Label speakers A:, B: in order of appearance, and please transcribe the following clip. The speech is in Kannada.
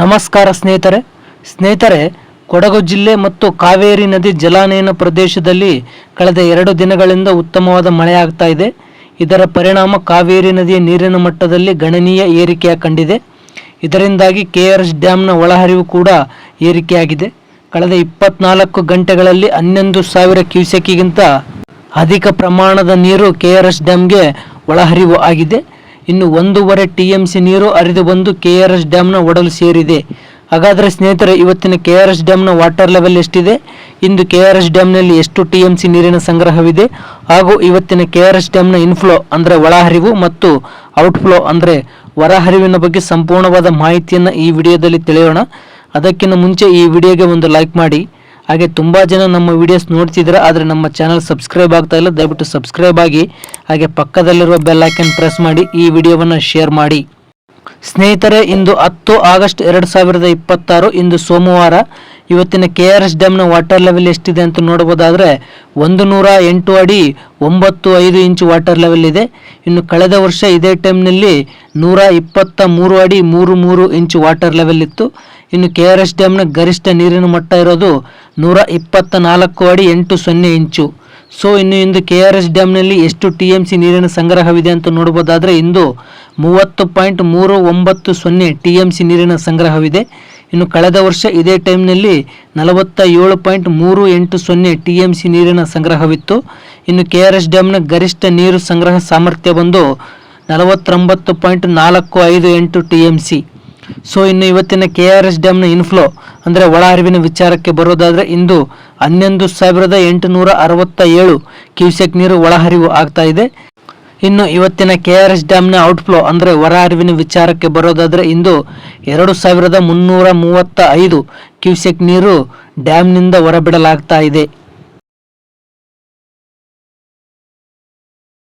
A: ನಮಸ್ಕಾರ ಸ್ನೇಹಿತರೆ ಕೊಡಗು ಜಿಲ್ಲೆ ಮತ್ತು ಕಾವೇರಿ ನದಿ ಜಲಾನಯನ ಪ್ರದೇಶದಲ್ಲಿ ಕಳೆದ 2 ದಿನಗಳಿಂದ ಉತ್ತಮವಾದ ಮಳೆಯಾಗ್ತಾ ಇದೆ. ಇದರ ಪರಿಣಾಮ ಕಾವೇರಿ ನದಿಯ ನೀರಿನ ಮಟ್ಟದಲ್ಲಿ ಗಣನೀಯ ಏರಿಕೆ ಕಂಡಿದೆ. ಇದರಿಂದಾಗಿ ಕೆಆರ್ಎಸ್ ಡ್ಯಾಂನ ಒಳಹರಿವು ಕೂಡ ಏರಿಕೆಯಾಗಿದೆ. ಕಳೆದ 24 ಗಂಟೆಗಳಲ್ಲಿ 11,000 ಕ್ಯೂಸೆಕ್ಗಿಂತ ಅಧಿಕ ಪ್ರಮಾಣದ ನೀರು ಕೆಆರ್ಎಸ್ ಡ್ಯಾಂಗೆ ಒಳಹರಿವು ಆಗಿದೆ. ಇನ್ನು 1.5 TMC ನೀರು ಹರಿದು ಬಂದು ಕೆಆರ್ಎಸ್ ಡ್ಯಾಂನ ಒಡಲು ಸೇರಿದೆ. ಹಾಗಾದರೆ ಸ್ನೇಹಿತರೆ, ಇವತ್ತಿನ ಕೆಆರ್ಎಸ್ ಡ್ಯಾಂನ ವಾಟರ್ ಲೆವೆಲ್ ಎಷ್ಟಿದೆ, ಇಂದು ಕೆಆರ್ಎಸ್ ಡ್ಯಾಂನಲ್ಲಿ ಎಷ್ಟು TMC ನೀರಿನ ಸಂಗ್ರಹವಿದೆ, ಹಾಗೂ ಇವತ್ತಿನ ಕೆಆರ್ಎಸ್ ಡ್ಯಾಂನ ಇನ್ಫ್ಲೋ ಅಂದರೆ ಒಳಹರಿವು ಮತ್ತು ಔಟ್ಫ್ಲೋ ಅಂದರೆ ಹೊರಹರಿವಿನ ಬಗ್ಗೆ ಸಂಪೂರ್ಣವಾದ ಮಾಹಿತಿಯನ್ನು ಈ ವಿಡಿಯೋದಲ್ಲಿ ತಿಳಿಯೋಣ. ಅದಕ್ಕಿಂತ ಮುಂಚೆ ಈ ವಿಡಿಯೋಗೆ ಒಂದು ಲೈಕ್ ಮಾಡಿ. ಹಾಗೆ ತುಂಬ ಜನ ನಮ್ಮ ವಿಡಿಯೋಸ್ ನೋಡ್ತಿದ್ರೆ ಆದರೆ ನಮ್ಮ ಚಾನಲ್ ಸಬ್ಸ್ಕ್ರೈಬ್ ಆಗ್ತಾ ಇಲ್ಲ, ದಯವಿಟ್ಟು ಸಬ್ಸ್ಕ್ರೈಬ್ ಆಗಿ. ಹಾಗೆ ಪಕ್ಕದಲ್ಲಿರುವ ಬೆಲ್ ಐಕನ್ ಪ್ರೆಸ್ ಮಾಡಿ ಈ ವಿಡಿಯೋವನ್ನು ಶೇರ್ ಮಾಡಿ. ಸ್ನೇಹಿತರೆ, ಇಂದು 10 ಆಗಸ್ಟ್ 2026, ಇಂದು ಸೋಮವಾರ. ಇವತ್ತಿನ ಕೆಆರ್ಎಸ್ ಡ್ಯಾಂನ ವಾಟರ್ ಲೆವೆಲ್ ಎಷ್ಟಿದೆ ಅಂತ ನೋಡಬಹುದಾದರೆ 108 ಅಡಿ 95 ಇಂಚು ವಾಟರ್ ಲೆವೆಲ್ ಇದೆ. ಇನ್ನು ಕಳೆದ ವರ್ಷ ಇದೇ ಟೈಮ್ನಲ್ಲಿ 123 ಅಡಿ 33 ಇಂಚು ವಾಟರ್ ಲೆವೆಲ್ ಇತ್ತು. ಇನ್ನು ಕೆಆರ್ಎಸ್ ಡ್ಯಾಂನ ಗರಿಷ್ಠ ನೀರಿನ ಮಟ್ಟ ಇರೋದು 124 ಅಡಿ 80 ಇಂಚು. ಸೊ ಇಂದು ಕೆಆರ್ಎಸ್ ಡ್ಯಾಂನಲ್ಲಿ ಎಷ್ಟು TMC ನೀರಿನ ಸಂಗ್ರಹವಿದೆ ಅಂತ ನೋಡಬಹುದಾದರೆ ಇಂದು 30.390 TMC ನೀರಿನ ಸಂಗ್ರಹವಿದೆ. ಇನ್ನು ಕಳೆದ ವರ್ಷ ಇದೇ ಟೈಮ್ನಲ್ಲಿ 47.380 TMC ನೀರಿನ ಸಂಗ್ರಹವಿತ್ತು. ಇನ್ನು ಕೆಆರ್ಎಸ್ ಡ್ಯಾಂನ ಗರಿಷ್ಠ ನೀರು ಸಂಗ್ರಹ ಸಾಮರ್ಥ್ಯ ಬಂದು 49.458 TMC. ಸೊ ಇನ್ನು ಇವತ್ತಿನ ಕೆಆರ್ಎಸ್ ಡ್ಯಾಂನ ಇನ್ಫ್ಲೋ ಅಂದರೆ ಒಳಹರಿವಿನ ವಿಚಾರಕ್ಕೆ ಬರೋದಾದರೆ ಇಂದು 11,867 ಕ್ಯೂಸೆಕ್ ನೀರು ಒಳಹರಿವು ಆಗ್ತಾ ಇದೆ. ಇನ್ನು ಇವತ್ತಿನ ಕೆಆರ್ಎಸ್ ಡ್ಯಾಂನ ಔಟ್ಫ್ಲೋ ಅಂದರೆ ಹೊರಹರಿವಿನ ವಿಚಾರಕ್ಕೆ ಬರೋದಾದರೆ ಇಂದು 2,335 ಕ್ಯೂಸೆಕ್ ನೀರು ಡ್ಯಾಂನಿಂದ ಹೊರಬಿಡಲಾಗ್ತಾ ಇದೆ.